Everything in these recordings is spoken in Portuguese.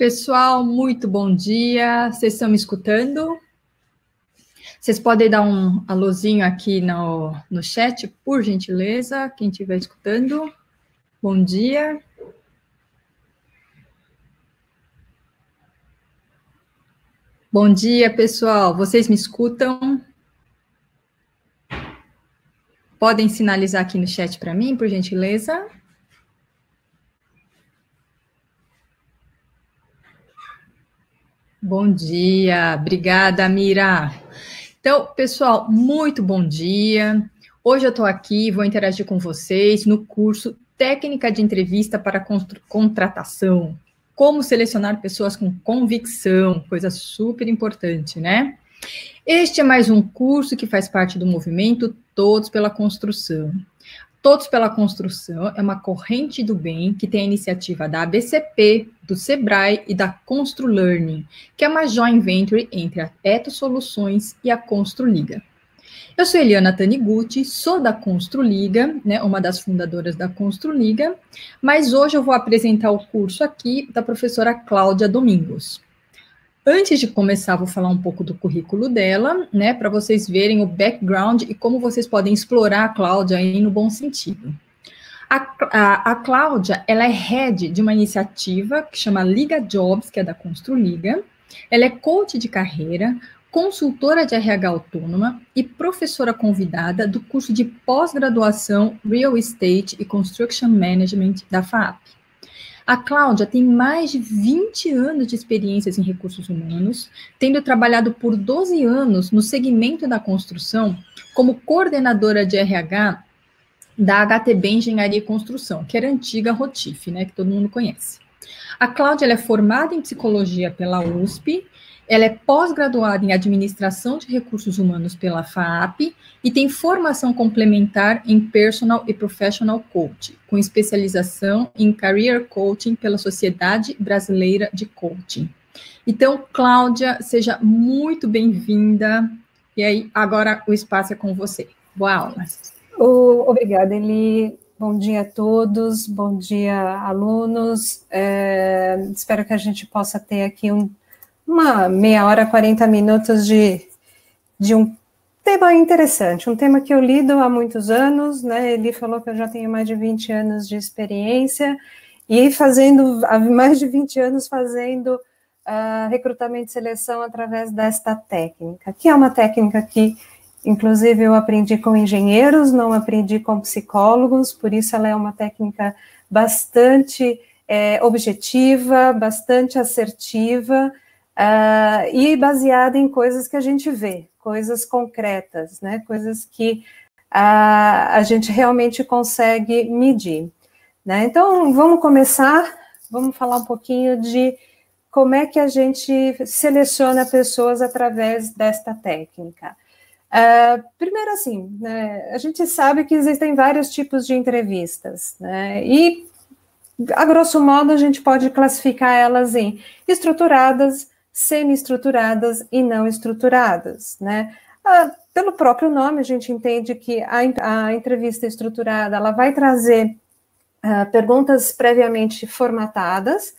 Pessoal, muito bom dia. Vocês estão me escutando? Vocês podem dar um alôzinho aqui no chat, por gentileza, quem estiver escutando. Bom dia. Bom dia, pessoal. Vocês me escutam? Podem sinalizar aqui no chat para mim, por gentileza? Bom dia. Obrigada, Mira. Então, pessoal, muito bom dia. Hoje eu estou aqui, vou interagir com vocês no curso Técnica de Entrevista para Contratação. Como selecionar pessoas com convicção, coisa super importante, né? Este é mais um curso que faz parte do movimento Todos pela Construção. Todos pela Construção é uma corrente do bem que tem a iniciativa da ABCP, do Sebrae e da ConstruLearning, que é uma joint venture entre a Eto Soluções e a ConstruLiga. Eu sou Eliana Taniguchi, sou da ConstruLiga, né, uma das fundadoras da ConstruLiga, mas hoje eu vou apresentar o curso aqui da professora Cláudia Domingos. Antes de começar, vou falar um pouco do currículo dela, né, para vocês verem o background e como vocês podem explorar a Cláudia aí no bom sentido. A Cláudia, ela é head de uma iniciativa que chama Liga Jobs, que é da ConstruLiga. Ela é coach de carreira, consultora de RH autônoma e professora convidada do curso de pós-graduação Real Estate e Construction Management da FAAP. A Cláudia tem mais de 20 anos de experiências em recursos humanos, tendo trabalhado por 12 anos no segmento da construção como coordenadora de RH da HTB Engenharia e Construção, que era a antiga Rotif, né, que todo mundo conhece. A Cláudia ela é formada em psicologia pela USP, ela é pós-graduada em administração de recursos humanos pela FAAP e tem formação complementar em personal e professional coaching, com especialização em career coaching pela Sociedade Brasileira de Coaching. Então, Cláudia, seja muito bem-vinda. E aí, agora o espaço é com você. Boa aula. Obrigada, Eli. Bom dia a todos, bom dia, alunos. Espero que a gente possa ter aqui uma meia hora, 40 minutos de um tema interessante, um tema que eu lido há muitos anos, né? Ele falou que eu já tenho mais de 20 anos de experiência e há mais de 20 anos fazendo recrutamento e seleção através desta técnica, que é uma técnica que, inclusive, eu aprendi com engenheiros, não aprendi com psicólogos, por isso ela é uma técnica bastante objetiva, bastante assertiva, e baseada em coisas que a gente vê, coisas concretas, né, coisas que a gente realmente consegue medir, né? Então, vamos começar, vamos falar um pouquinho de como é que a gente seleciona pessoas através desta técnica. Primeiro, assim, né, a gente sabe que existem vários tipos de entrevistas, né, e, a grosso modo, a gente pode classificar elas em estruturadas, semi-estruturadas e não estruturadas, né? Pelo próprio nome, a gente entende que a entrevista estruturada, ela vai trazer perguntas previamente formatadas,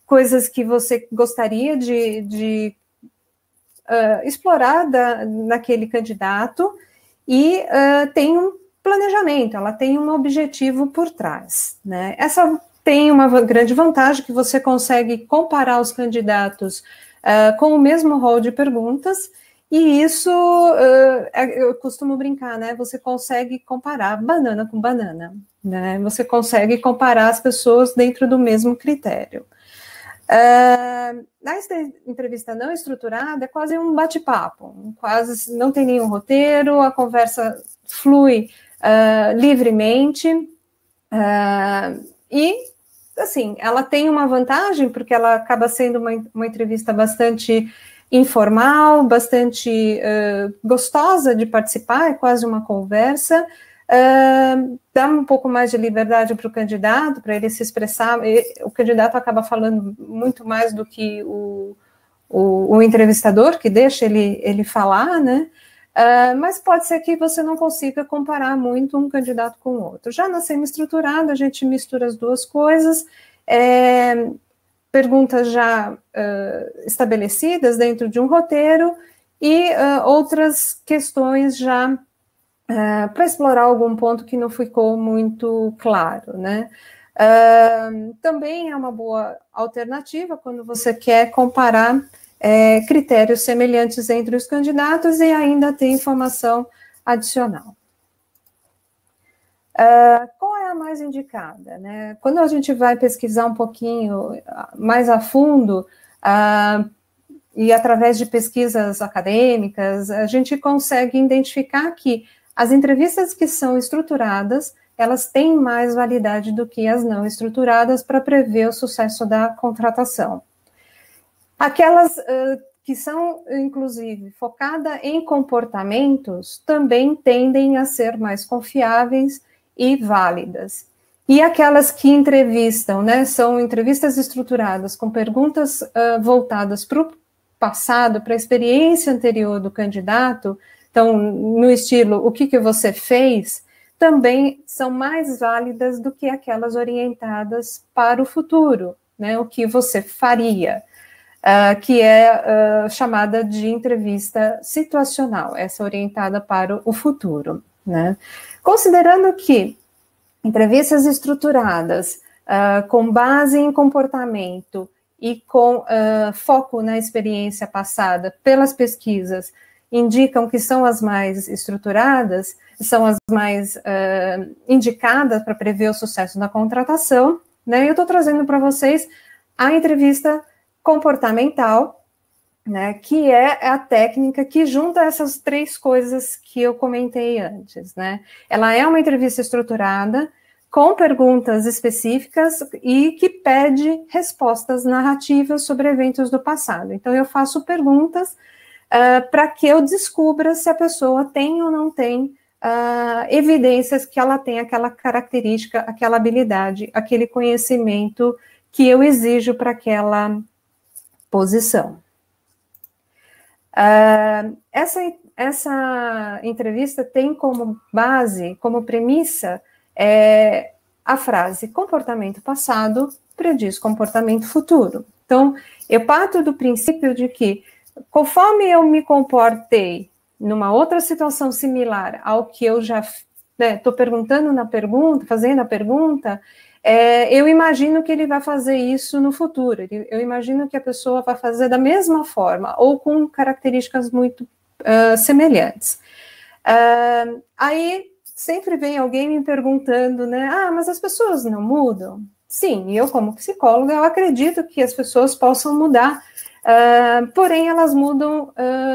coisas que você gostaria de explorar naquele candidato, e tem um planejamento, ela tem um objetivo por trás, né? Essa tem uma grande vantagem, que você consegue comparar os candidatos com o mesmo rol de perguntas, e isso, eu costumo brincar, né? Você consegue comparar banana com banana, né? Você consegue comparar as pessoas dentro do mesmo critério. Na entrevista não estruturada, é quase um bate-papo, quase não tem nenhum roteiro, a conversa flui livremente, e, assim, ela tem uma vantagem, porque ela acaba sendo uma entrevista bastante informal, bastante gostosa de participar, é quase uma conversa, dá um pouco mais de liberdade para o candidato, para ele se expressar. O candidato acaba falando muito mais do que o entrevistador, que deixa ele falar, né? Mas pode ser que você não consiga comparar muito um candidato com o outro. Já na semi-estruturada, a gente mistura as duas coisas, perguntas já estabelecidas dentro de um roteiro e outras questões já para explorar algum ponto que não ficou muito claro, né? Também é uma boa alternativa quando você quer comparar critérios semelhantes entre os candidatos e ainda ter informação adicional. Qual é a mais indicada, né? Quando a gente vai pesquisar um pouquinho mais a fundo, e através de pesquisas acadêmicas, a gente consegue identificar que as entrevistas que são estruturadas, elas têm mais validade do que as não estruturadas para prever o sucesso da contratação. Aquelas que são, inclusive, focadas em comportamentos, também tendem a ser mais confiáveis e válidas. E aquelas que entrevistam, né, são entrevistas estruturadas com perguntas voltadas para o passado, para a experiência anterior do candidato, então, no estilo, o que você fez, também são mais válidas do que aquelas orientadas para o futuro, né, o que você faria, que é chamada de entrevista situacional, essa orientada para o futuro, né. Considerando que entrevistas estruturadas com base em comportamento e com foco na experiência passada pelas pesquisas indicam que são as mais estruturadas, são as mais indicadas para prever o sucesso na contratação, né? Eu estou trazendo para vocês a entrevista comportamental, né, que é a técnica que junta essas três coisas que eu comentei antes, né? Ela é uma entrevista estruturada, com perguntas específicas e que pede respostas narrativas sobre eventos do passado. Então, eu faço perguntas para que eu descubra se a pessoa tem ou não tem evidências que ela tem aquela característica, aquela habilidade, aquele conhecimento que eu exijo para aquela posição. Essa entrevista tem como base, como premissa, a frase comportamento passado prediz comportamento futuro. Então, eu parto do princípio de que, conforme eu me comportei numa outra situação similar ao que eu já estou perguntando na pergunta, fazendo a pergunta, eu imagino que ele vai fazer isso no futuro. Eu imagino que a pessoa vai fazer da mesma forma, ou com características muito semelhantes. Aí, sempre vem alguém me perguntando, né, mas as pessoas não mudam? Sim, eu como psicóloga, eu acredito que as pessoas possam mudar, porém elas mudam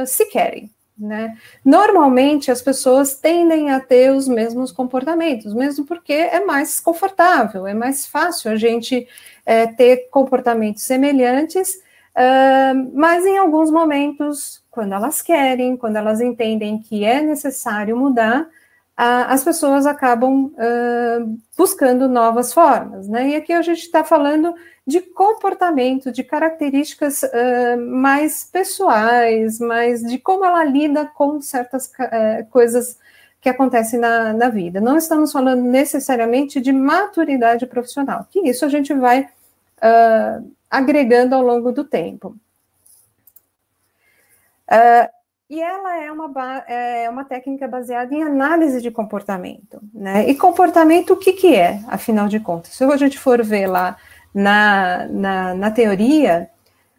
se querem, né? Normalmente as pessoas tendem a ter os mesmos comportamentos, mesmo porque é mais confortável, é mais fácil a gente ter comportamentos semelhantes, mas em alguns momentos, quando elas querem, quando elas entendem que é necessário mudar, as pessoas acabam buscando novas formas, né? E aqui a gente está falando de comportamento, de características mais pessoais, mais de como ela lida com certas coisas que acontecem na vida. Não estamos falando necessariamente de maturidade profissional, que isso a gente vai agregando ao longo do tempo. E ela é uma técnica baseada em análise de comportamento, né? E comportamento, o que é, afinal de contas? Se a gente for ver lá na teoria,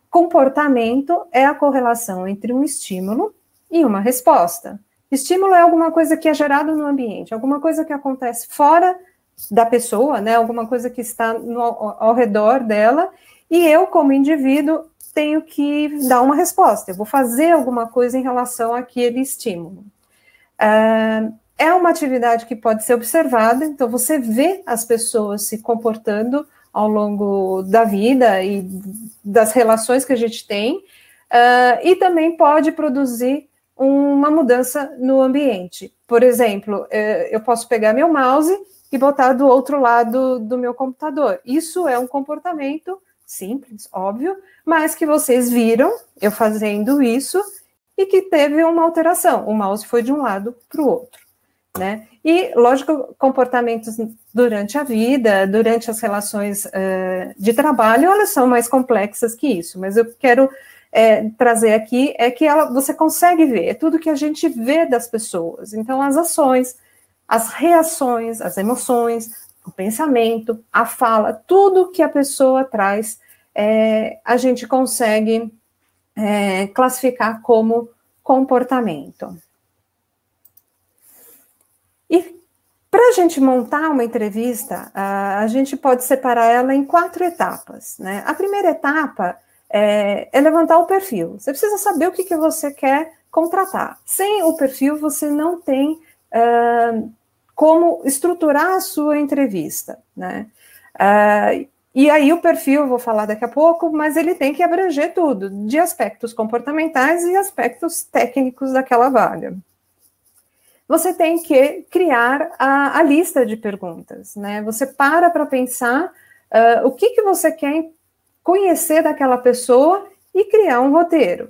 comportamento é a correlação entre um estímulo e uma resposta. Estímulo é alguma coisa que é gerado no ambiente, alguma coisa que acontece fora da pessoa, né? Alguma coisa que está ao redor dela, e eu, como indivíduo, tenho que dar uma resposta, eu vou fazer alguma coisa em relação àquele estímulo. É uma atividade que pode ser observada, então você vê as pessoas se comportando ao longo da vida e das relações que a gente tem, e também pode produzir uma mudança no ambiente. Por exemplo, eu posso pegar meu mouse e botar do outro lado do meu computador. Isso é um comportamento simples, óbvio, mas que vocês viram eu fazendo isso e que teve uma alteração. O mouse foi de um lado para o outro. né? E, lógico, comportamentos durante a vida, durante as relações de trabalho, elas são mais complexas que isso, mas eu quero trazer aqui é que você consegue ver, é tudo que a gente vê das pessoas. Então, as ações, as reações, as emoções, o pensamento, a fala, tudo que a pessoa traz, a gente consegue classificar como comportamento. E para a gente montar uma entrevista, a gente pode separar ela em 4 etapas, né? A primeira etapa é levantar o perfil. Você precisa saber o que você quer contratar. Sem o perfil, você não tem como estruturar a sua entrevista, né? E aí o perfil, eu vou falar daqui a pouco, mas ele tem que abranger tudo, de aspectos comportamentais e aspectos técnicos daquela vaga. Você tem que criar a lista de perguntas, né? Você para pensar o que você quer conhecer daquela pessoa e criar um roteiro.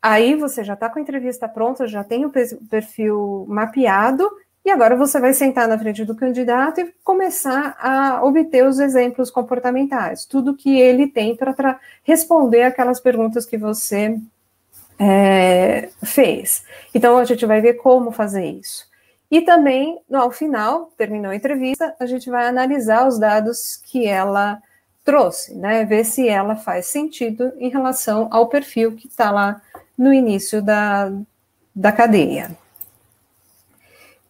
Aí você já está com a entrevista pronta, já tem o perfil mapeado, e agora você vai sentar na frente do candidato e começar a obter os exemplos comportamentais, tudo que ele tem para responder aquelas perguntas que você fez. Então, a gente vai ver como fazer isso. E também, ao final, terminou a entrevista, a gente vai analisar os dados que ela trouxe, né? Ver se ela faz sentido em relação ao perfil que está lá no início da cadeia.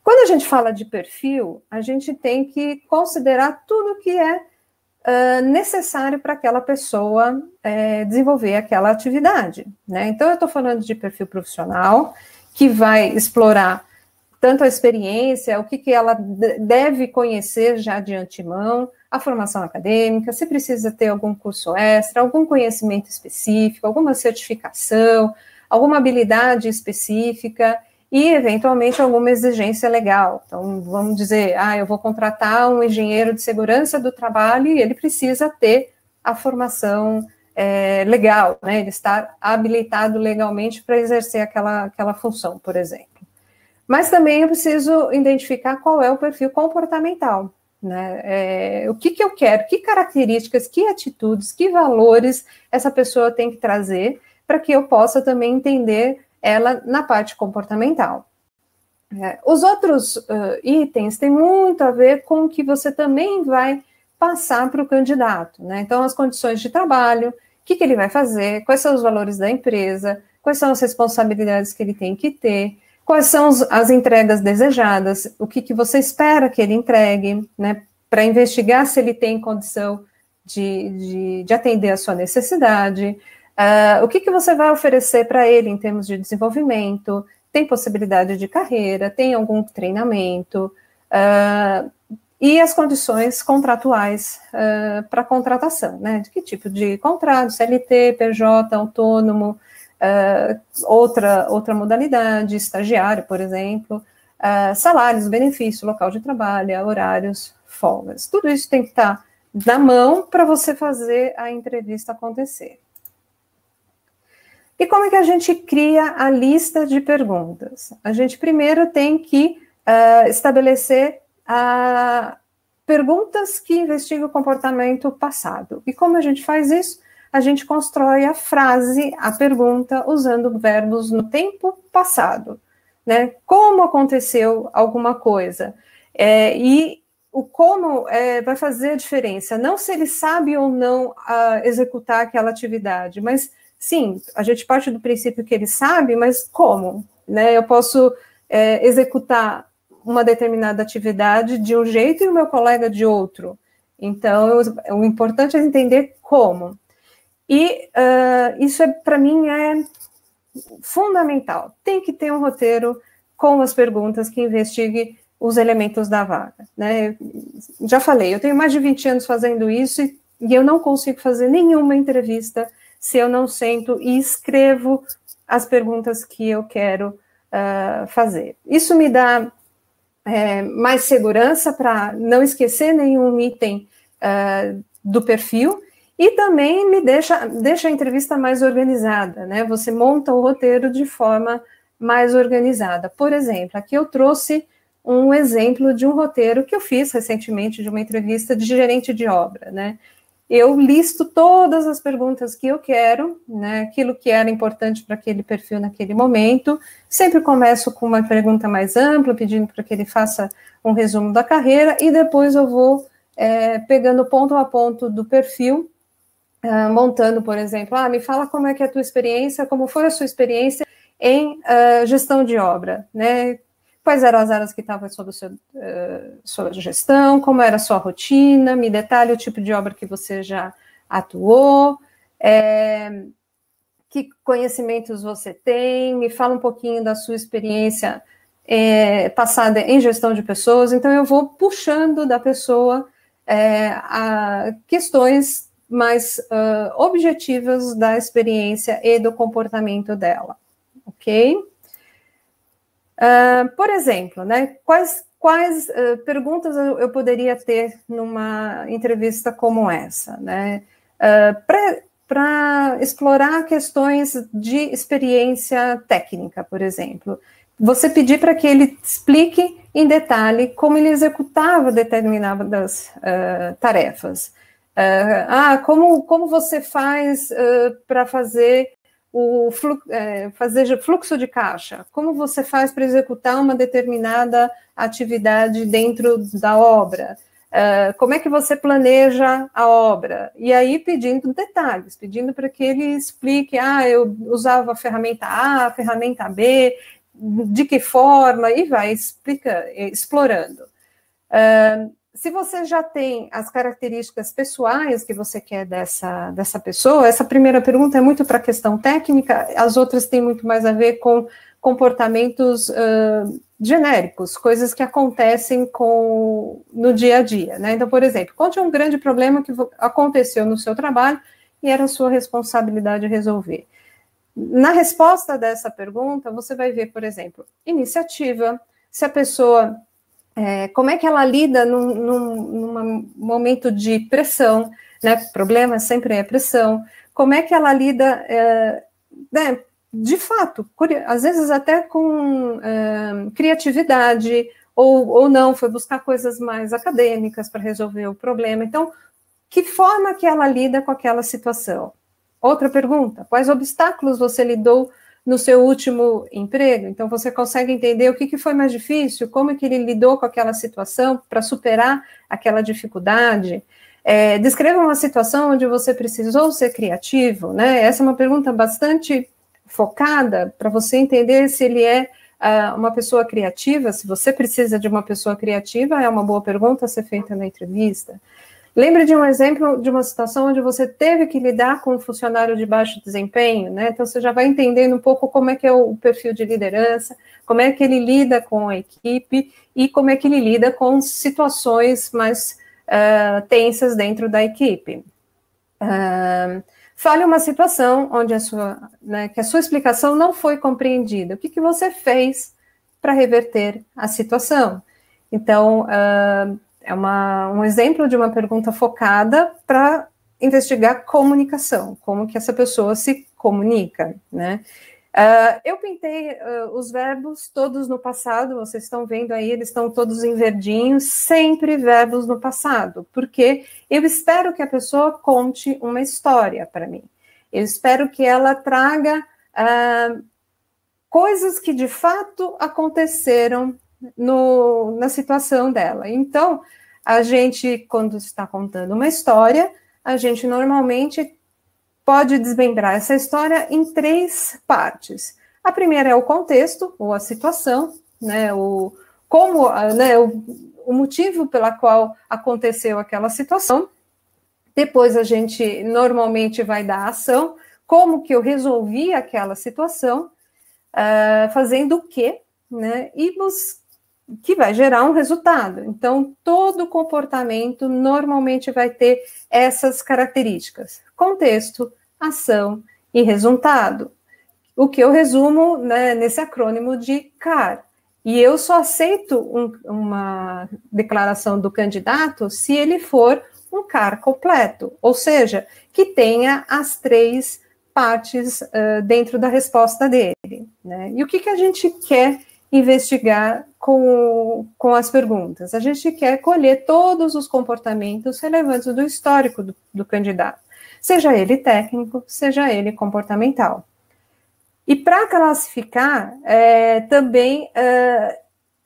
Quando a gente fala de perfil, a gente tem que considerar tudo que é necessário para aquela pessoa desenvolver aquela atividade, né? Então, eu estou falando de perfil profissional, que vai explorar tanto a experiência, o que ela deve conhecer já de antemão, a formação acadêmica, se precisa ter algum curso extra, algum conhecimento específico, alguma certificação, alguma habilidade específica e, eventualmente, alguma exigência legal. Então, vamos dizer, eu vou contratar um engenheiro de segurança do trabalho e ele precisa ter a formação legal, né? Ele estar habilitado legalmente para exercer aquela função, por exemplo. Mas também eu preciso identificar qual é o perfil comportamental, né? O que eu quero, que características, que atitudes, que valores essa pessoa tem que trazer para que eu possa também entender ela na parte comportamental. Os outros itens têm muito a ver com o que você também vai passar para o candidato, né? Então, as condições de trabalho, o que ele vai fazer, quais são os valores da empresa, quais são as responsabilidades que ele tem que ter, quais são as entregas desejadas, o que você espera que ele entregue, né? Para investigar se ele tem condição de atender a sua necessidade. O que você vai oferecer para ele em termos de desenvolvimento, tem possibilidade de carreira, tem algum treinamento, e as condições contratuais para contratação, né? De que tipo de contrato, CLT, PJ, autônomo, outra modalidade, estagiário, por exemplo, salários, benefícios, local de trabalho, horários, folgas. Tudo isso tem que estar na mão para você fazer a entrevista acontecer. E como é que a gente cria a lista de perguntas? A gente primeiro tem que estabelecer perguntas que investigam o comportamento passado. E como a gente faz isso? A gente constrói a frase, a pergunta, usando verbos no tempo passado, né? Como aconteceu alguma coisa? E o como vai fazer a diferença, não se ele sabe ou não executar aquela atividade, mas sim, a gente parte do princípio que ele sabe, mas como? Né? Eu posso executar uma determinada atividade de um jeito e o meu colega de outro. Então, o importante é entender como. E isso, para mim, é fundamental. Tem que ter um roteiro com as perguntas que investigue os elementos da vaga. Né? Já falei, eu tenho mais de 20 anos fazendo isso e eu não consigo fazer nenhuma entrevista se eu não sento e escrevo as perguntas que eu quero fazer. Isso me dá mais segurança para não esquecer nenhum item do perfil e também me deixa a entrevista mais organizada, né? Você monta o roteiro de forma mais organizada. Por exemplo, aqui eu trouxe um exemplo de um roteiro que eu fiz recentemente de uma entrevista de gerente de obra, né? Eu listo todas as perguntas que eu quero, né, aquilo que era importante para aquele perfil naquele momento, sempre começo com uma pergunta mais ampla, pedindo para que ele faça um resumo da carreira, e depois eu vou pegando ponto a ponto do perfil, montando, por exemplo, me fala como é que é a tua experiência, como foi a sua experiência em gestão de obra, né? Quais eram as áreas que estavam sob sua gestão, como era a sua rotina, me detalhe o tipo de obra que você já atuou, que conhecimentos você tem, me fala um pouquinho da sua experiência passada em gestão de pessoas. Então, eu vou puxando da pessoa a questões mais objetivas da experiência e do comportamento dela, ok? Por exemplo, né, quais perguntas eu poderia ter numa entrevista como essa, né? Para explorar questões de experiência técnica, por exemplo. Você pedir para que ele explique em detalhe como ele executava determinadas tarefas. Como você faz para fazer fazer fluxo de caixa? Como você faz para executar uma determinada atividade dentro da obra? Como é que você planeja a obra? E aí pedindo detalhes, pedindo para que ele explique, eu usava a ferramenta A, a ferramenta B, de que forma, e vai explorando. Se você já tem as características pessoais que você quer dessa pessoa, essa primeira pergunta é muito para a questão técnica, as outras têm muito mais a ver com comportamentos genéricos, coisas que acontecem no dia a dia, né? Então, por exemplo, conte um grande problema que aconteceu no seu trabalho e era sua responsabilidade resolver. Na resposta dessa pergunta, você vai ver, por exemplo, iniciativa, se a pessoa... como é que ela lida num momento de pressão, né? Problema sempre é pressão. Como é que ela lida, né? De fato, às vezes até com criatividade, ou não, foi buscar coisas mais acadêmicas para resolver o problema. Então, que forma que ela lida com aquela situação? Outra pergunta, quais obstáculos você lidou no seu último emprego? Então, você consegue entender o que foi mais difícil, como é que ele lidou com aquela situação para superar aquela dificuldade. Descreva uma situação onde você precisou ser criativo, né? Essa é uma pergunta bastante focada para você entender se ele é uma pessoa criativa, se você precisa de uma pessoa criativa, é uma boa pergunta a ser feita na entrevista. Lembre de um exemplo de uma situação onde você teve que lidar com um funcionário de baixo desempenho, né? Então, você já vai entendendo um pouco como é que é o perfil de liderança, como é que ele lida com a equipe e como é que ele lida com situações mais tensas dentro da equipe. Fale uma situação onde que a sua explicação não foi compreendida. O que você fez para reverter a situação? Então, um exemplo de uma pergunta focada para investigar comunicação, como que essa pessoa se comunica, né? Eu pintei os verbos todos no passado, vocês estão vendo aí, eles estão todos em verdinho, sempre verbos no passado, porque eu espero que a pessoa conte uma história para mim. Eu espero que ela traga coisas que de fato aconteceram na situação dela. Então, a gente, quando está contando uma história, a gente normalmente pode desmembrar essa história em 3 partes. A primeira é o contexto, ou a situação, né, o motivo pela qual aconteceu aquela situação. Depois a gente normalmente vai dar a ação, como que eu resolvi aquela situação, fazendo o quê, né, e que vai gerar um resultado. Então, todo comportamento normalmente vai ter essas características: contexto, ação e resultado. O que eu resumo, né, nesse acrônimo de CAR. E eu só aceito uma declaração do candidato se ele for um CAR completo, ou seja, que tenha as 3 partes dentro da resposta dele, né? E o que a gente quer investigar com as perguntas? A gente quer colher todos os comportamentos relevantes do histórico do candidato, seja ele técnico, seja ele comportamental. E para classificar, também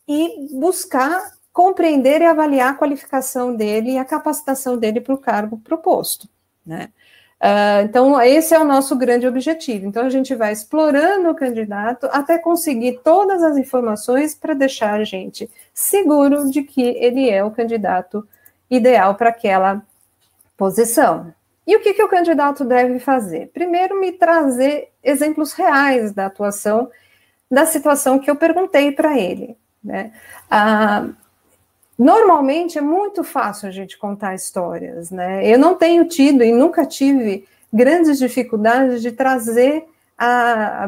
e buscar compreender e avaliar a qualificação dele e a capacitação dele para o cargo proposto, né? Então, esse é o nosso grande objetivo. Então, a gente vai explorando o candidato até conseguir todas as informações para deixar a gente seguro de que ele é o candidato ideal para aquela posição. E o que o candidato deve fazer? Primeiro, me trazer exemplos reais da atuação, da situação que eu perguntei para ele, né? Normalmente é muito fácil a gente contar histórias, né? Eu não tenho tido e nunca tive grandes dificuldades de trazer,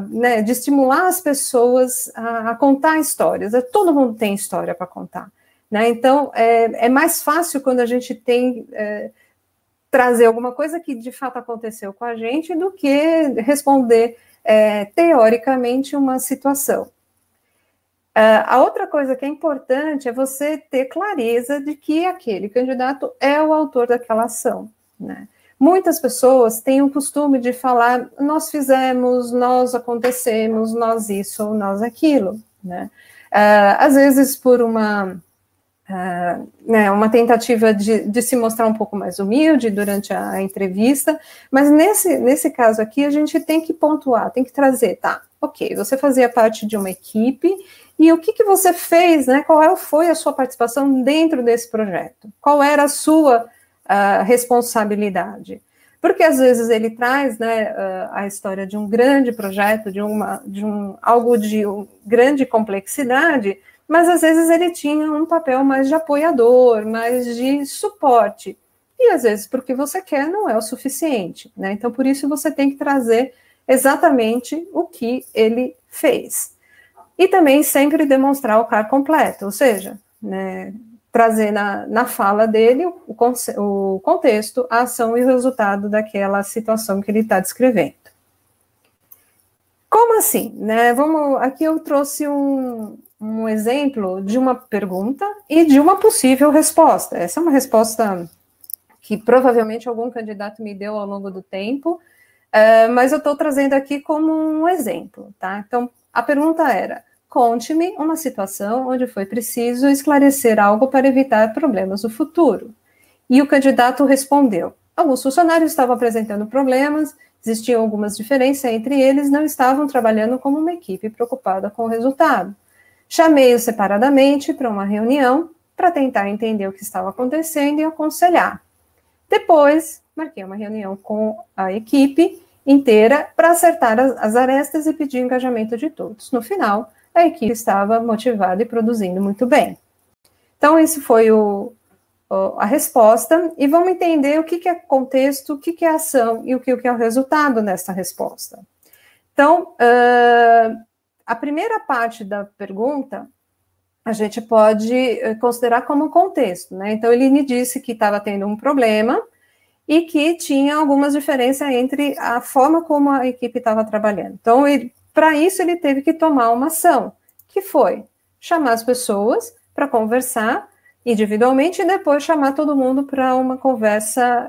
né, de estimular as pessoas a contar histórias. Todo mundo tem história para contar, né? Então, é mais fácil quando a gente tem trazer alguma coisa que de fato aconteceu com a gente do que responder teoricamente uma situação. A outra coisa que é importante é você ter clareza de que aquele candidato é o autor daquela ação, né? Muitas pessoas têm o costume de falar, nós fizemos, nós acontecemos, nós isso ou nós aquilo, né? Às vezes por uma tentativa de se mostrar um pouco mais humilde durante a entrevista, mas nesse caso aqui a gente tem que pontuar, tem que trazer, tá, ok, você fazia parte de uma equipe, e o que você fez, né, qual foi a sua participação dentro desse projeto? Qual era a sua responsabilidade? Porque às vezes ele traz, né, a história de um grande projeto, algo de grande complexidade, mas às vezes ele tinha um papel mais de apoiador, mais de suporte. E às vezes porque você quer não é o suficiente, né? Então por isso você tem que trazer exatamente o que ele fez. E também sempre demonstrar o cargo completo, ou seja, né, trazer na fala dele o contexto, a ação e o resultado daquela situação que ele está descrevendo. Como assim? Né? Aqui eu trouxe um exemplo de uma pergunta e de uma possível resposta. Essa é uma resposta que provavelmente algum candidato me deu ao longo do tempo, mas eu estou trazendo aqui como um exemplo, tá? Então, a pergunta era: conte-me uma situação onde foi preciso esclarecer algo para evitar problemas no futuro. E o candidato respondeu: alguns funcionários estavam apresentando problemas, existiam algumas diferenças entre eles, não estavam trabalhando como uma equipe preocupada com o resultado. Chamei-os separadamente para uma reunião para tentar entender o que estava acontecendo e aconselhar. Depois, marquei uma reunião com a equipe inteira para acertar as arestas e pedir o engajamento de todos. No final, a equipe estava motivada e produzindo muito bem. Então, esse foi a resposta, e vamos entender o que é contexto, o que é ação e o que é o resultado nessa resposta. Então, a primeira parte da pergunta, a gente pode considerar como contexto, né? Então, ele me disse que estava tendo um problema e que tinha algumas diferenças entre a forma como a equipe estava trabalhando. Então, para isso, ele teve que tomar uma ação, que foi chamar as pessoas para conversar individualmente e depois chamar todo mundo para uma conversa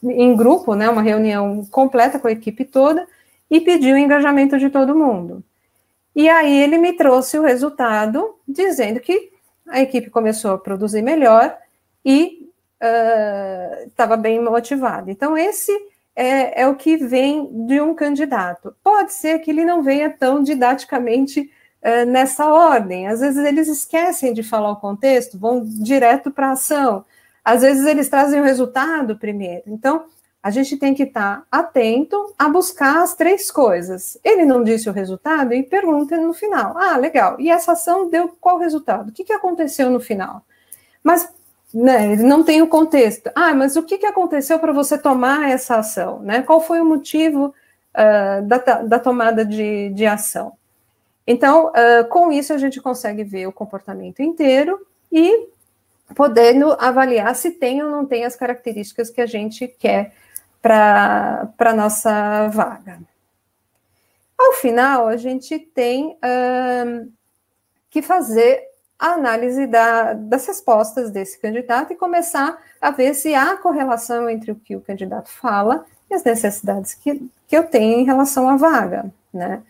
em grupo, né, uma reunião completa com a equipe toda, e pedir o engajamento de todo mundo. E aí ele me trouxe o resultado, dizendo que a equipe começou a produzir melhor e estava bem motivada. Então, esse é o que vem de um candidato. Pode ser que ele não venha tão didaticamente nessa ordem. Às vezes eles esquecem de falar o contexto, vão direto para a ação. Às vezes eles trazem o resultado primeiro. Então, a gente tem que estar atento a buscar as três coisas. Ele não disse o resultado e pergunta no final. Ah, legal. E essa ação deu qual resultado? O que aconteceu no final? Mas né, ele não tem o contexto. Ah, mas o que aconteceu para você tomar essa ação? Né? Qual foi o motivo da tomada de ação? Então, com isso, a gente consegue ver o comportamento inteiro e podendo avaliar se tem ou não tem as características que a gente quer para a nossa vaga. Ao final, a gente tem que fazer a análise das respostas desse candidato e começar a ver se há correlação entre o que o candidato fala e as necessidades que eu tenho em relação à vaga, né?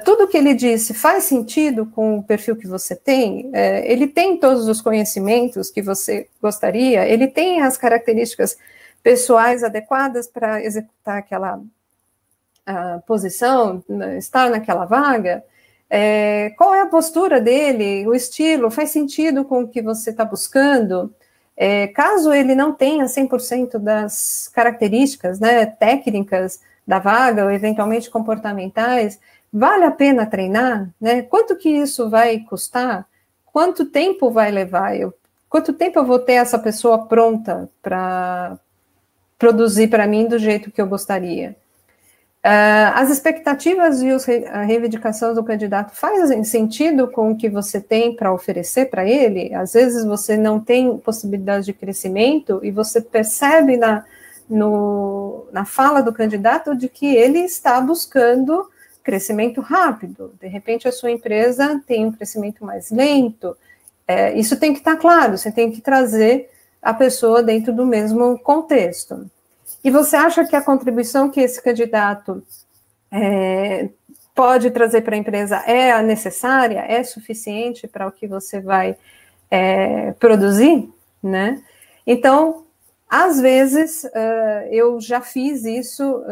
Tudo que ele disse faz sentido com o perfil que você tem? Ele tem todos os conhecimentos que você gostaria? Ele tem as características pessoais adequadas para executar aquela posição, estar naquela vaga? Qual é a postura dele, o estilo, faz sentido com o que você está buscando? Caso ele não tenha 100% das características, né, técnicas da vaga, ou eventualmente comportamentais, vale a pena treinar? Né? Quanto que isso vai custar? Quanto tempo vai levar? Quanto tempo eu vou ter essa pessoa pronta para produzir para mim do jeito que eu gostaria? As expectativas e a reivindicação do candidato fazem sentido com o que você tem para oferecer para ele? Às vezes você não tem possibilidade de crescimento e você percebe na fala do candidato de que ele está buscando crescimento rápido. De repente, a sua empresa tem um crescimento mais lento. Isso tem que estar claro, você tem que trazer a pessoa dentro do mesmo contexto. E você acha que a contribuição que esse candidato pode trazer para a empresa é a necessária, é suficiente para o que você vai produzir, né? Então, às vezes, eu já fiz isso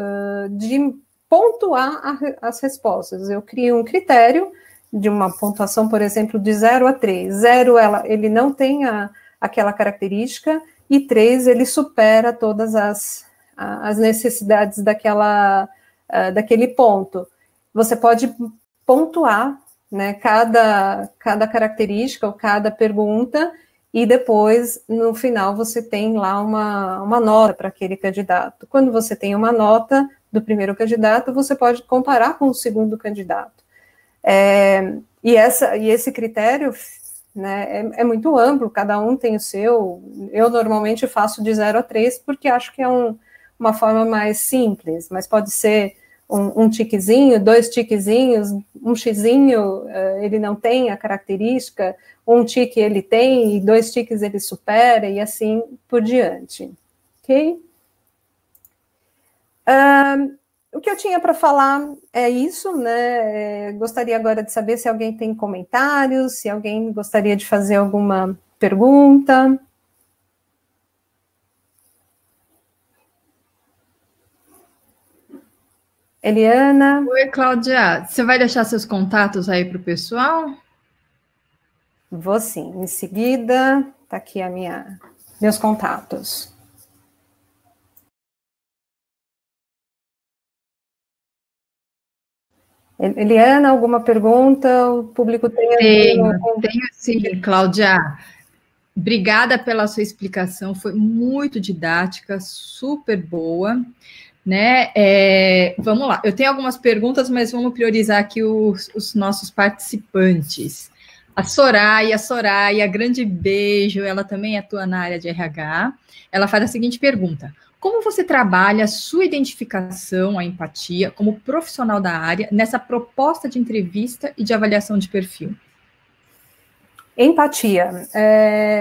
de pontuar as respostas. Eu crio um critério de uma pontuação, por exemplo, de 0 a 3. 0, ele não tem aquela característica, e 3, ele supera todas as necessidades daquele ponto. Você pode pontuar, né, cada característica ou cada pergunta, e depois, no final, você tem lá uma nota para aquele candidato. Quando você tem uma nota do primeiro candidato, você pode comparar com o segundo candidato. E esse critério, né, é muito amplo, cada um tem o seu. Eu normalmente faço de 0 a 3, porque acho que é uma forma mais simples, mas pode ser um tiquezinho, 2 tiquezinhos, um xizinho, ele não tem a característica, um tique ele tem, e 2 tiques ele supera, e assim por diante. Ok? O que eu tinha para falar é isso, né? Gostaria agora de saber se alguém tem comentários, se alguém gostaria de fazer alguma pergunta. Eliana? Oi, Cláudia. Você vai deixar seus contatos aí para o pessoal? Vou sim. Em seguida, está aqui meus contatos. Eliana, alguma pergunta? O público tem Tenho sim, Cláudia. Obrigada pela sua explicação, foi muito didática, super boa, né? Vamos lá, eu tenho algumas perguntas, mas vamos priorizar aqui os nossos participantes. A Soraya, grande beijo, ela também atua na área de RH. Ela faz a seguinte pergunta: como você trabalha a sua identificação, a empatia, como profissional da área, nessa proposta de entrevista e de avaliação de perfil? Empatia.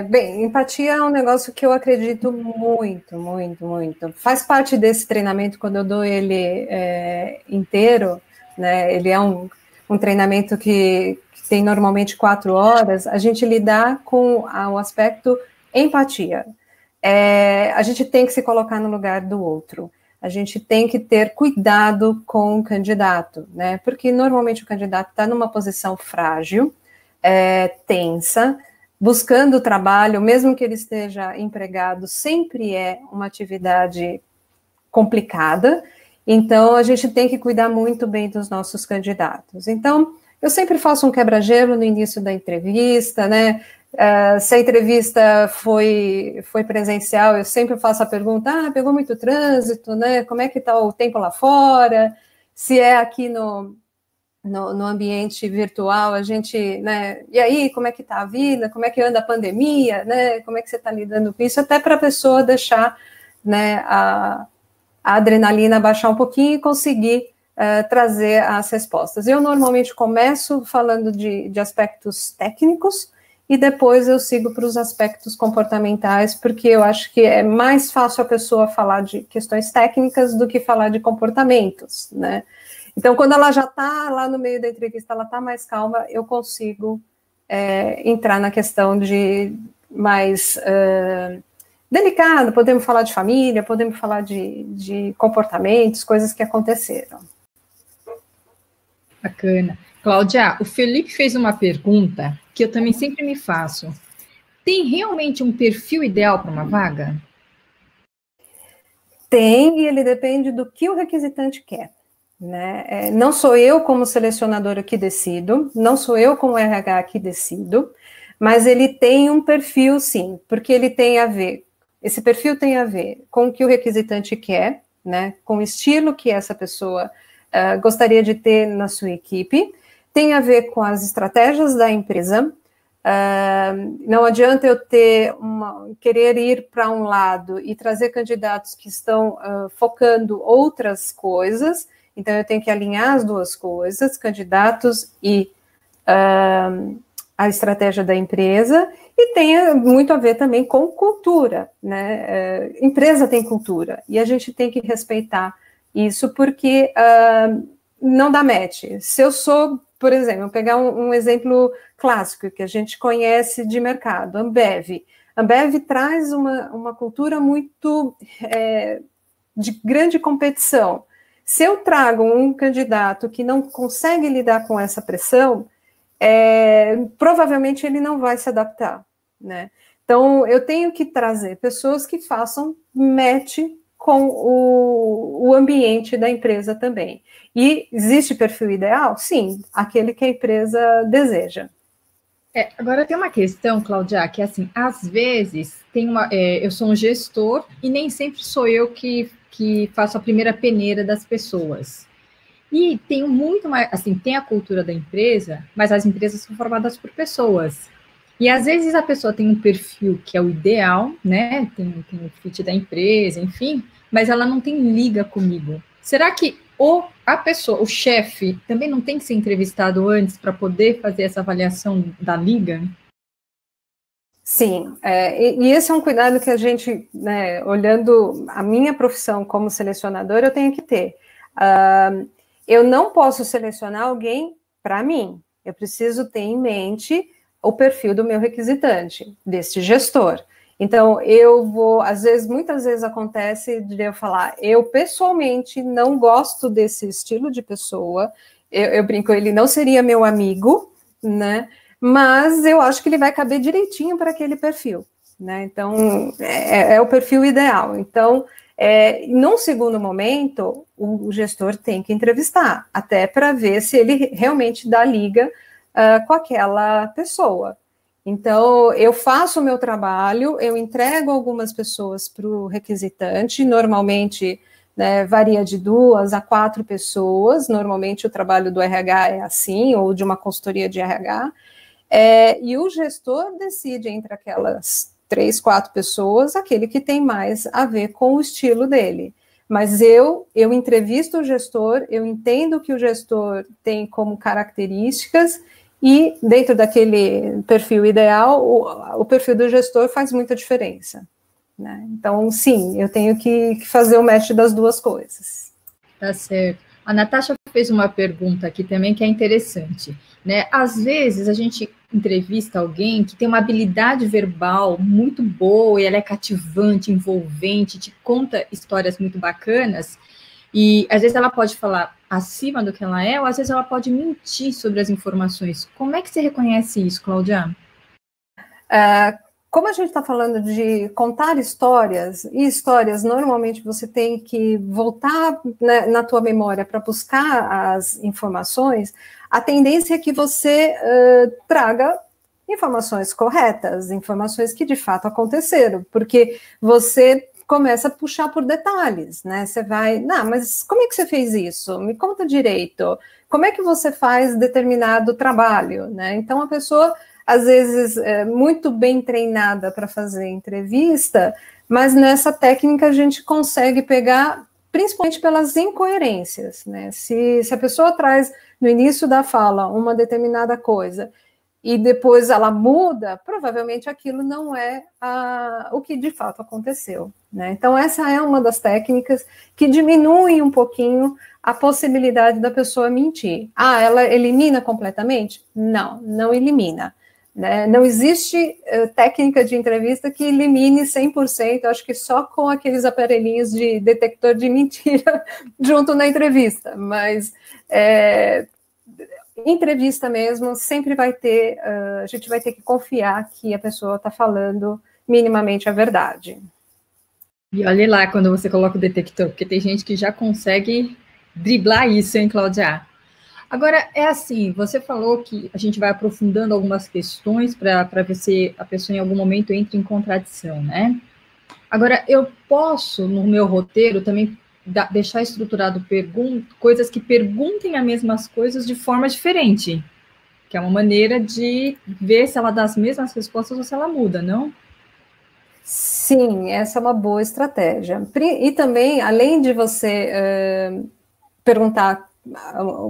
Bem, empatia é um negócio que eu acredito muito, muito, muito. Faz parte desse treinamento, quando eu dou ele inteiro, né? Ele é um treinamento que tem normalmente 4 horas. A gente lidar com o aspecto empatia. A gente tem que se colocar no lugar do outro. A gente tem que ter cuidado com o candidato, né? Porque normalmente o candidato está numa posição frágil, tensa, buscando trabalho, mesmo que ele esteja empregado, sempre é uma atividade complicada, então a gente tem que cuidar muito bem dos nossos candidatos. Então, eu sempre faço um quebra-gelo no início da entrevista, né? Se a entrevista foi presencial, eu sempre faço a pergunta: pegou muito trânsito, né? Como é que está o tempo lá fora? Se é aqui no ambiente virtual, a gente, né, e aí, como é que está a vida, como é que anda a pandemia, né, como é que você está lidando com isso, até para a pessoa deixar, né, a adrenalina baixar um pouquinho e conseguir trazer as respostas. Eu normalmente começo falando de aspectos técnicos e depois eu sigo para os aspectos comportamentais, porque eu acho que é mais fácil a pessoa falar de questões técnicas do que falar de comportamentos, né? Então, quando ela já está lá no meio da entrevista, ela está mais calma, eu consigo entrar na questão de mais delicado, podemos falar de família, podemos falar de comportamentos, coisas que aconteceram. Bacana. Cláudia, o Felipe fez uma pergunta que eu também sempre me faço. Tem realmente um perfil ideal para uma vaga? Tem, e ele depende do que o requisitante quer, né? Não sou eu, como selecionadora, que decido, não sou eu, como RH, que decido, mas ele tem um perfil, sim, porque ele tem a ver, esse perfil tem a ver com o que o requisitante quer, né? Com o estilo que essa pessoa gostaria de ter na sua equipe, tem a ver com as estratégias da empresa. Não adianta eu querer ir para um lado e trazer candidatos que estão focando outras coisas, então eu tenho que alinhar as duas coisas, candidatos e a estratégia da empresa, e tem muito a ver também com cultura, né? Empresa tem cultura, e a gente tem que respeitar isso, porque não dá match. Se eu sou, por exemplo, vou pegar um exemplo clássico que a gente conhece de mercado, Ambev. Ambev traz uma cultura muito de grande competição. Se eu trago um candidato que não consegue lidar com essa pressão, provavelmente ele não vai se adaptar, né? Então, eu tenho que trazer pessoas que façam match com o ambiente da empresa também. E existe perfil ideal? Sim, aquele que a empresa deseja. Agora tem uma questão, Cláudia, que assim, às vezes eu sou um gestor e nem sempre sou eu que faço a primeira peneira das pessoas. E tem muito mais, assim, tem a cultura da empresa, mas as empresas são formadas por pessoas. E às vezes a pessoa tem um perfil que é o ideal, né? Tem o fit da empresa, enfim, mas ela não tem liga comigo. Será que a pessoa, o chefe, também não tem que ser entrevistado antes para poder fazer essa avaliação da liga? Sim, e esse é um cuidado que a gente, né, olhando a minha profissão como selecionadora, eu tenho que ter. Eu não posso selecionar alguém para mim, eu preciso ter em mente o perfil do meu requisitante, desse gestor. Então, muitas vezes acontece de eu falar, eu pessoalmente não gosto desse estilo de pessoa, eu brinco, ele não seria meu amigo, né? Mas eu acho que ele vai caber direitinho para aquele perfil, né? Então, é o perfil ideal. Então, num segundo momento, o gestor tem que entrevistar, até para ver se ele realmente dá liga com aquela pessoa. Então, eu faço o meu trabalho, eu entrego algumas pessoas para o requisitante, normalmente, né, varia de 2 a 4 pessoas, normalmente o trabalho do RH é assim, ou de uma consultoria de RH, e o gestor decide entre aquelas 3, 4 pessoas, aquele que tem mais a ver com o estilo dele. Mas eu entrevisto o gestor, eu entendo o que o gestor tem como características, e dentro daquele perfil ideal, o perfil do gestor faz muita diferença, né? Então, sim, eu tenho que fazer o match das duas coisas. Tá certo. A Natasha fez uma pergunta aqui também que é interessante, né? Às vezes a gente entrevista alguém que tem uma habilidade verbal muito boa e ela é cativante, envolvente, te conta histórias muito bacanas, e às vezes ela pode falar acima do que ela é, ou às vezes ela pode mentir sobre as informações. Como é que você reconhece isso, Cláudia? Como a gente está falando de contar histórias, e histórias normalmente você tem que voltar, né, na tua memória para buscar as informações, a tendência é que você traga informações corretas, informações que de fato aconteceram, porque você começa a puxar por detalhes, né? Você vai, mas como é que você fez isso? Me conta direito. Como é que você faz determinado trabalho, né? Então a pessoa às vezes muito bem treinada para fazer entrevista, mas nessa técnica a gente consegue pegar principalmente pelas incoerências, né? Se a pessoa traz no início da fala uma determinada coisa e depois ela muda, provavelmente aquilo não é o que de fato aconteceu, né? Então, essa é uma das técnicas que diminui um pouquinho a possibilidade da pessoa mentir. Ela elimina completamente? Não, não elimina. Né? Não existe técnica de entrevista que elimine 100%, acho que só com aqueles aparelhinhos de detector de mentira junto na entrevista, mas entrevista mesmo, sempre vai ter, a gente vai ter que confiar que a pessoa está falando minimamente a verdade. E olhe lá quando você coloca o detector, porque tem gente que já consegue driblar isso, hein, Cláudia? Agora, é assim, você falou que a gente vai aprofundando algumas questões para ver se a pessoa em algum momento entra em contradição, né? Agora, eu posso, no meu roteiro, também deixar estruturado coisas que perguntem as mesmas coisas de forma diferente, que é uma maneira de ver se ela dá as mesmas respostas ou se ela muda, não? Sim, essa é uma boa estratégia. E também, além de você perguntar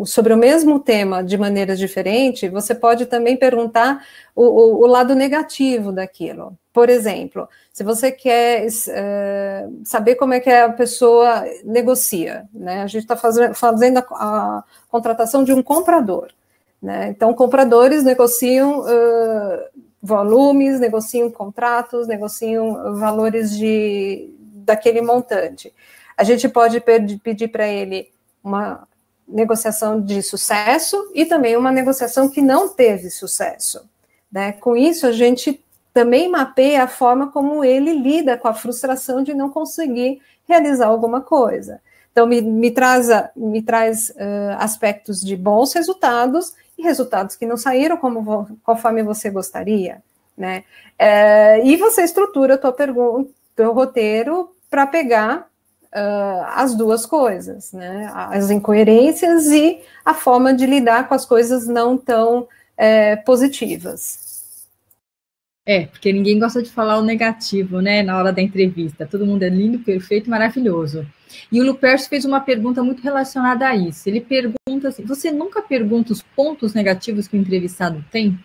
sobre o mesmo tema de maneiras diferentes, você pode também perguntar o lado negativo daquilo. Por exemplo, se você quer saber como é que a pessoa negocia, né? A gente está fazendo a contratação de um comprador, né? Então, compradores negociam volumes, negociam contratos, negociam valores daquele montante. A gente pode pedir para ele uma negociação de sucesso e também uma negociação que não teve sucesso, né? Com isso, a gente também mapeia a forma como ele lida com a frustração de não conseguir realizar alguma coisa. Então, me traz aspectos de bons resultados e resultados que não saíram conforme você gostaria, né? E você estrutura a tua pergunta, teu roteiro para pegar as duas coisas, né? As incoerências e a forma de lidar com as coisas não tão positivas. Porque ninguém gosta de falar o negativo, né, na hora da entrevista. Todo mundo é lindo, perfeito, maravilhoso. E o Lupercio fez uma pergunta muito relacionada a isso. Ele pergunta assim, você nunca pergunta os pontos negativos que o entrevistado tem?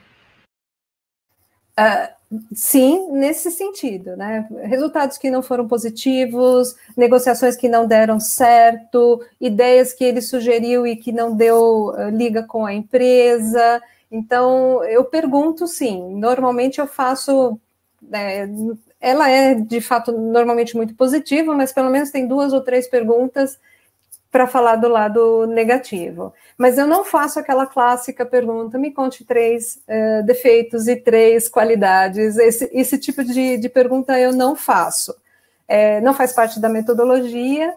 Sim, nesse sentido, né? Resultados que não foram positivos, negociações que não deram certo, ideias que ele sugeriu e que não deu liga com a empresa. Então, eu pergunto sim. Normalmente eu faço. Ela é, de fato, normalmente muito positiva, mas pelo menos tem 2 ou 3 perguntas para falar do lado negativo. Mas eu não faço aquela clássica pergunta, me conte 3 defeitos e 3 qualidades. Esse tipo de pergunta eu não faço. Não faz parte da metodologia,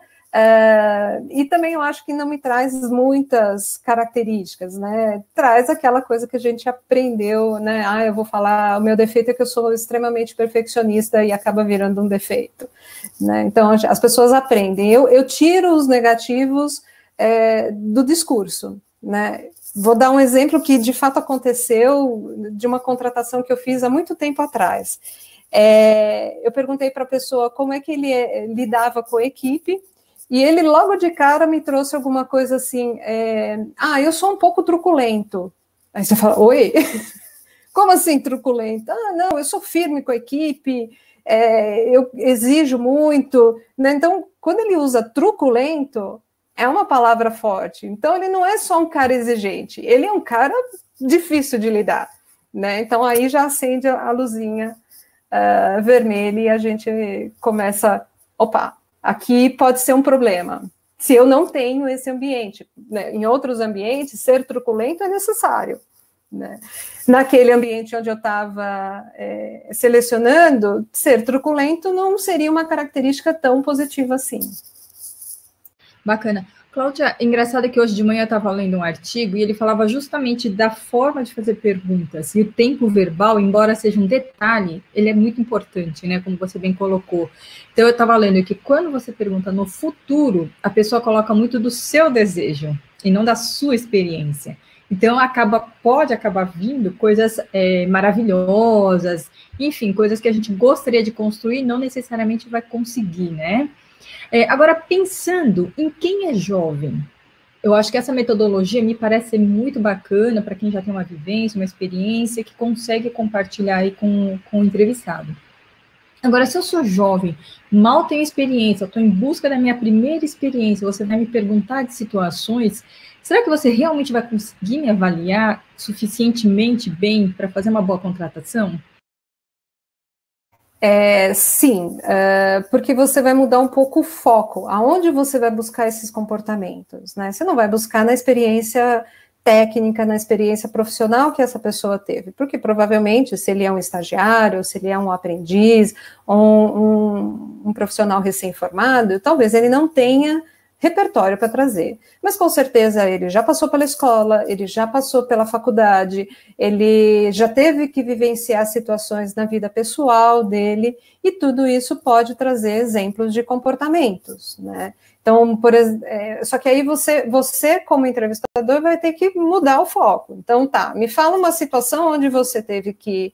e também eu acho que não me traz muitas características, né? Traz aquela coisa que a gente aprendeu, né? Eu vou falar, o meu defeito é que eu sou extremamente perfeccionista e acaba virando um defeito, né? Então, as pessoas aprendem. Eu tiro os negativos do discurso, né? Vou dar um exemplo que de fato aconteceu de uma contratação que eu fiz há muito tempo atrás. Eu perguntei para a pessoa como é que ele lidava com a equipe, e ele logo de cara me trouxe alguma coisa assim, eu sou um pouco truculento. Aí você fala, oi? Como assim truculento? Não, eu sou firme com a equipe, eu exijo muito, né? Então, quando ele usa truculento, é uma palavra forte. Então, ele não é só um cara exigente, ele é um cara difícil de lidar, né? Então, aí já acende a luzinha vermelha e a gente começa, opa, aqui pode ser um problema. Se eu não tenho esse ambiente, né? Em outros ambientes, ser truculento é necessário, né? Naquele ambiente onde eu estava selecionando, ser truculento não seria uma característica tão positiva assim. Bacana. Cláudia, engraçado que hoje de manhã eu estava lendo um artigo e ele falava justamente da forma de fazer perguntas. E o tempo verbal, embora seja um detalhe, ele é muito importante, né? Como você bem colocou. Então, eu estava lendo que quando você pergunta no futuro, a pessoa coloca muito do seu desejo e não da sua experiência. Então, pode acabar vindo coisas maravilhosas, enfim, coisas que a gente gostaria de construir e não necessariamente vai conseguir, né? Agora, pensando em quem é jovem, eu acho que essa metodologia me parece ser muito bacana para quem já tem uma vivência, uma experiência, que consegue compartilhar aí com o entrevistado. Agora, se eu sou jovem, mal tenho experiência, estou em busca da minha primeira experiência, você vai me perguntar de situações, será que você realmente vai conseguir me avaliar suficientemente bem para fazer uma boa contratação? Sim, porque você vai mudar um pouco o foco, aonde você vai buscar esses comportamentos, né? Você não vai buscar na experiência técnica, na experiência profissional que essa pessoa teve, porque provavelmente, se ele é um estagiário, se ele é um aprendiz, um profissional recém-formado, talvez ele não tenha repertório para trazer, mas com certeza ele já passou pela escola, ele já passou pela faculdade, ele já teve que vivenciar situações na vida pessoal dele, e tudo isso pode trazer exemplos de comportamentos, né? Então, só que aí você, como entrevistador, vai ter que mudar o foco. Então, tá, me fala uma situação onde você teve que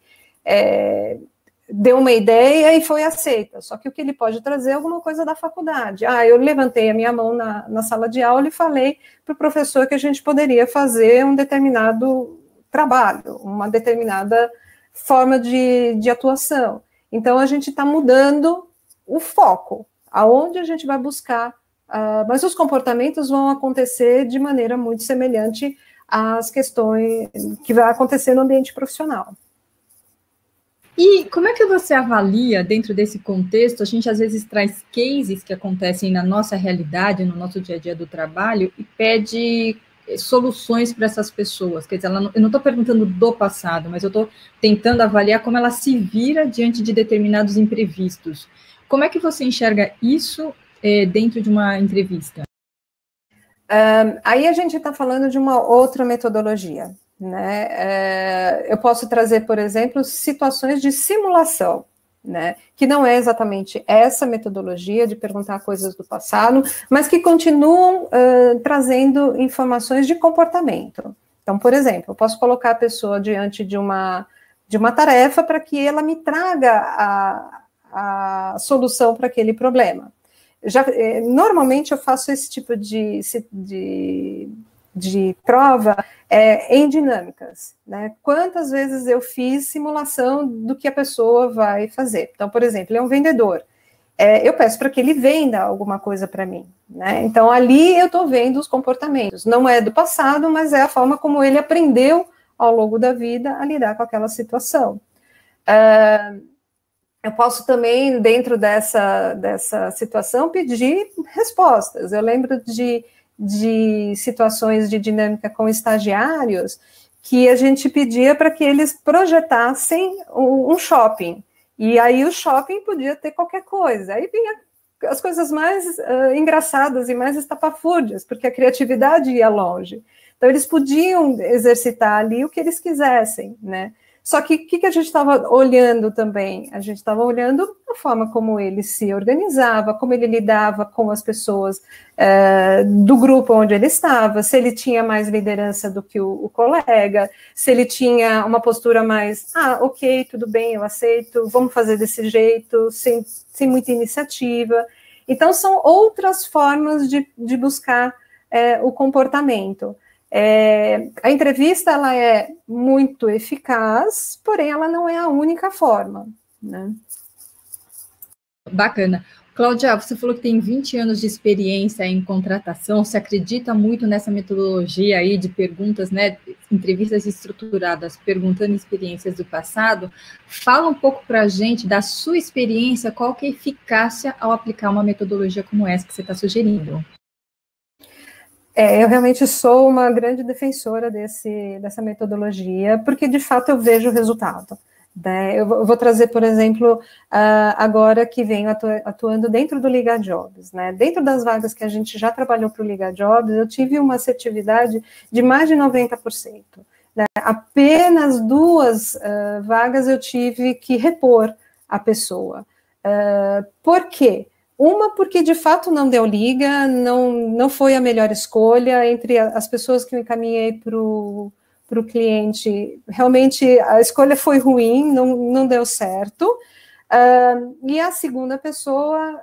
deu uma ideia e foi aceita, só que o que ele pode trazer é alguma coisa da faculdade. Eu levantei a minha mão na sala de aula e falei para o professor que a gente poderia fazer um determinado trabalho, uma determinada forma de atuação. Então, a gente está mudando o foco, aonde a gente vai buscar, mas os comportamentos vão acontecer de maneira muito semelhante às questões que vai acontecer no ambiente profissional. E como é que você avalia, dentro desse contexto, a gente às vezes traz cases que acontecem na nossa realidade, no nosso dia a dia do trabalho, e pede soluções para essas pessoas? Quer dizer, eu não estou perguntando do passado, mas eu estou tentando avaliar como ela se vira diante de determinados imprevistos. Como é que você enxerga isso dentro de uma entrevista? Aí a gente está falando de uma outra metodologia, né? Eu posso trazer, por exemplo, situações de simulação, né? Que não é exatamente essa metodologia de perguntar coisas do passado, mas que continuam trazendo informações de comportamento. Então, por exemplo, eu posso colocar a pessoa diante de uma tarefa para que ela me traga a solução para aquele problema. Normalmente eu faço esse tipo de prova em dinâmicas, né? Quantas vezes eu fiz simulação do que a pessoa vai fazer? Então, por exemplo, ele é um vendedor. Eu peço para que ele venda alguma coisa para mim, né? Então, ali eu estou vendo os comportamentos. Não é do passado, mas é a forma como ele aprendeu ao longo da vida a lidar com aquela situação. Eu posso também, dentro dessa situação, pedir respostas. Eu lembro de situações de dinâmica com estagiários que a gente pedia para que eles projetassem um shopping. E aí o shopping podia ter qualquer coisa. Aí vinha as coisas mais engraçadas e mais estapafúrdias, porque a criatividade ia longe. Então, eles podiam exercitar ali o que eles quisessem, né? Só que o que a gente estava olhando também? A gente estava olhando a forma como ele se organizava, como ele lidava com as pessoas do grupo onde ele estava, se ele tinha mais liderança do que o colega, se ele tinha uma postura mais, ok, tudo bem, eu aceito, vamos fazer desse jeito, sem muita iniciativa. Então, são outras formas de buscar o comportamento. A entrevista ela é muito eficaz, porém ela não é a única forma, né? Bacana. Cláudia, você falou que tem 20 anos de experiência em contratação, você acredita muito nessa metodologia aí de perguntas, né, entrevistas estruturadas, perguntando experiências do passado. Fala um pouco para a gente da sua experiência, qual que é a eficácia ao aplicar uma metodologia como essa que você está sugerindo. Eu realmente sou uma grande defensora dessa metodologia, porque de fato eu vejo o resultado. Né? Eu vou trazer, por exemplo, agora que venho atuando dentro do Liga Jobs. Né? Dentro das vagas que a gente já trabalhou para o Liga Jobs, eu tive uma assertividade de mais de 90%. Né? Apenas 2 vagas eu tive que repor a pessoa. Por quê? Uma, porque de fato não deu liga, não foi a melhor escolha entre as pessoas que eu encaminhei para o cliente. Realmente a escolha foi ruim, não deu certo. E a segunda pessoa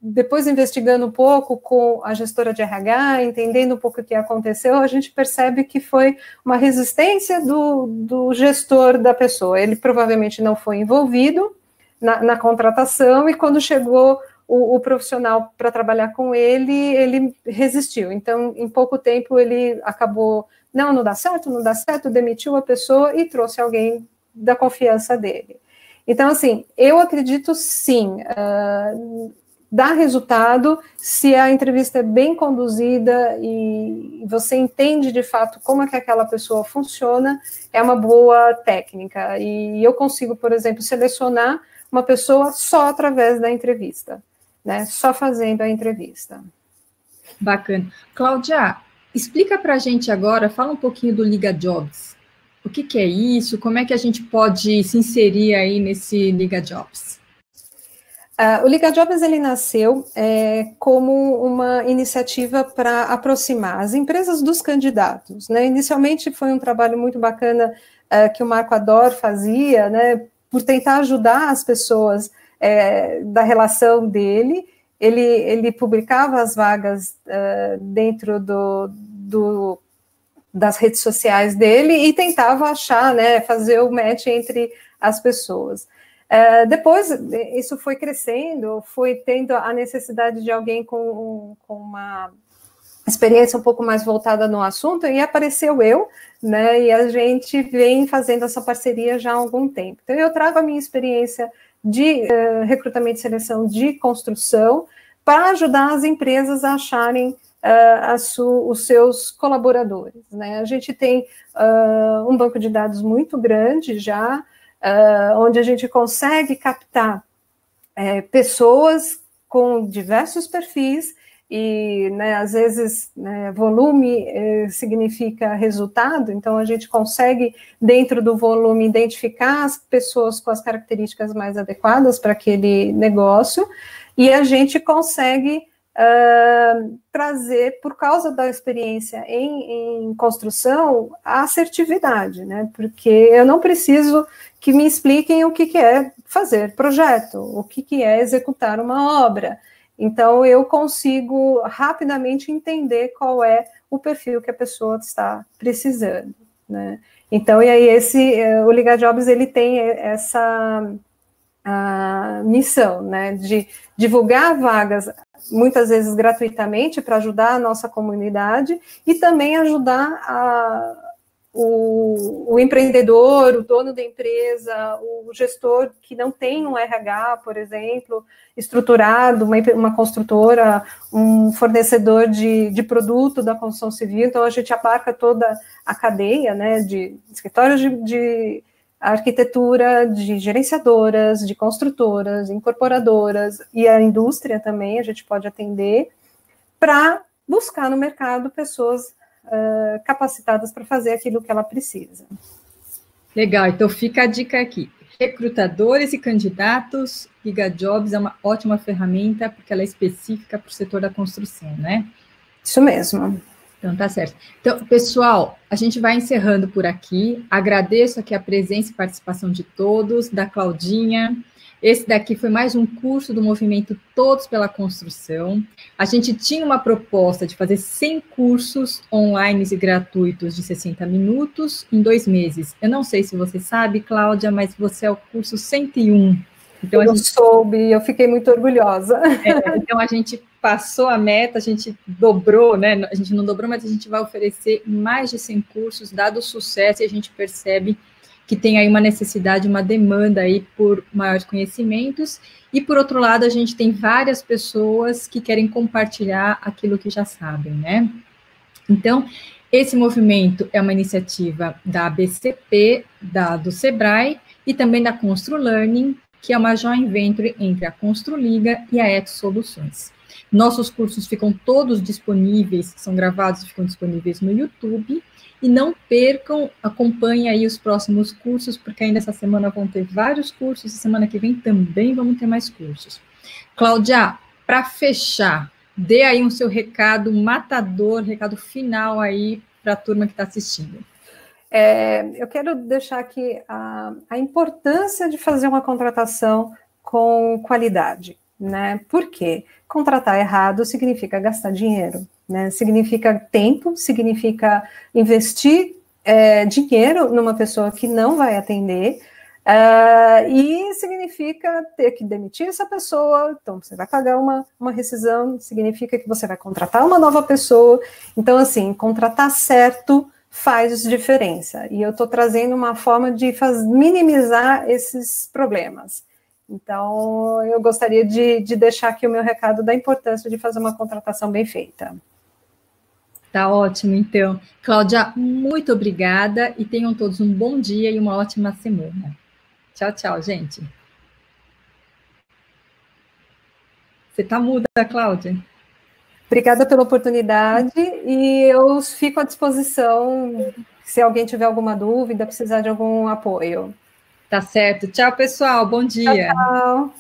depois investigando um pouco com a gestora de RH, entendendo um pouco o que aconteceu, a gente percebe que foi uma resistência do gestor da pessoa. Ele provavelmente não foi envolvido na contratação, e quando chegou o profissional para trabalhar com ele resistiu. Então, em pouco tempo, ele acabou, não dá certo, demitiu a pessoa e trouxe alguém da confiança dele. Então, assim, eu acredito sim, dá resultado se a entrevista é bem conduzida e você entende de fato como é que aquela pessoa funciona, é uma boa técnica. E eu consigo, por exemplo, selecionar uma pessoa só através da entrevista, né? Só fazendo a entrevista. Bacana. Cláudia, explica para a gente agora, fala um pouquinho do Liga Jobs. O que é isso? Como é que a gente pode se inserir aí nesse Liga Jobs? O Liga Jobs, ele nasceu como uma iniciativa para aproximar as empresas dos candidatos, né? Inicialmente foi um trabalho muito bacana que o Marco Ador fazia, né, por tentar ajudar as pessoas da relação dele. Ele publicava as vagas dentro das redes sociais dele e tentava achar, né, fazer o match entre as pessoas. Depois, isso foi crescendo, foi tendo a necessidade de alguém com uma experiência um pouco mais voltada no assunto, e apareceu eu, né, e a gente vem fazendo essa parceria já há algum tempo. Então, eu trago a minha experiência de recrutamento e seleção de construção para ajudar as empresas a acharem os seus colaboradores, né? A gente tem um banco de dados muito grande já, onde a gente consegue captar pessoas com diversos perfis, e, né, às vezes, né, volume significa resultado, então a gente consegue, dentro do volume, identificar as pessoas com as características mais adequadas para aquele negócio, e a gente consegue trazer, por causa da experiência em construção, a assertividade, né? Porque eu não preciso que me expliquem o que é fazer projeto, o que é executar uma obra. Então, eu consigo rapidamente entender qual é o perfil que a pessoa está precisando, né? Então, e aí o Liga Jobs, ele tem essa missão, né, de divulgar vagas, muitas vezes gratuitamente, para ajudar a nossa comunidade, e também ajudar o empreendedor, o dono da empresa, o gestor que não tem um RH, por exemplo, estruturado, uma construtora, um fornecedor de produto da construção civil. Então, a gente abarca toda a cadeia, né, de escritórios de arquitetura, de gerenciadoras, de construtoras, incorporadoras, e a indústria também, a gente pode atender, para buscar no mercado pessoas capacitadas para fazer aquilo que ela precisa. Legal, então fica a dica aqui. Recrutadores e candidatos, Liga Jobs é uma ótima ferramenta, porque ela é específica para o setor da construção, né? Isso mesmo. Então, tá certo. Então, pessoal, a gente vai encerrando por aqui. Agradeço aqui a presença e participação de todos, da Claudinha. Esse daqui foi mais um curso do movimento Todos pela Construção. A gente tinha uma proposta de fazer 100 cursos online e gratuitos de 60 minutos em 2 meses. Eu não sei se você sabe, Cláudia, mas você é o curso 101. Então, eu soube, eu fiquei muito orgulhosa. Então, a gente passou a meta, a gente dobrou, né? A gente não dobrou, mas a gente vai oferecer mais de 100 cursos, dado o sucesso, e a gente percebe que tem aí uma necessidade, uma demanda aí por maiores conhecimentos, e por outro lado, a gente tem várias pessoas que querem compartilhar aquilo que já sabem, né? Então, esse movimento é uma iniciativa da ABCP, do Sebrae, e também da Constru Learning, que é uma joint venture entre a Construliga e a Etos Soluções. Nossos cursos ficam todos disponíveis, são gravados e ficam disponíveis no YouTube. E não percam, acompanhem aí os próximos cursos, porque ainda essa semana vão ter vários cursos, e semana que vem também vamos ter mais cursos. Cláudia, para fechar, dê aí um seu recado matador, recado final aí para a turma que está assistindo. Eu quero deixar aqui a importância de fazer uma contratação com qualidade, né? Por quê? Contratar errado significa gastar dinheiro, né? Significa tempo, significa investir dinheiro numa pessoa que não vai atender, e significa ter que demitir essa pessoa, então você vai pagar uma rescisão, significa que você vai contratar uma nova pessoa. Então, assim, contratar certo faz diferença, e eu estou trazendo uma forma de minimizar esses problemas. Então, eu gostaria de deixar aqui o meu recado da importância de fazer uma contratação bem feita. Tá ótimo, então. Cláudia, muito obrigada e tenham todos um bom dia e uma ótima semana. Tchau, tchau, gente. Você tá muda, Cláudia? Obrigada pela oportunidade e eu fico à disposição se alguém tiver alguma dúvida, precisar de algum apoio. Tá certo. Tchau, pessoal. Bom dia. Tchau, tchau.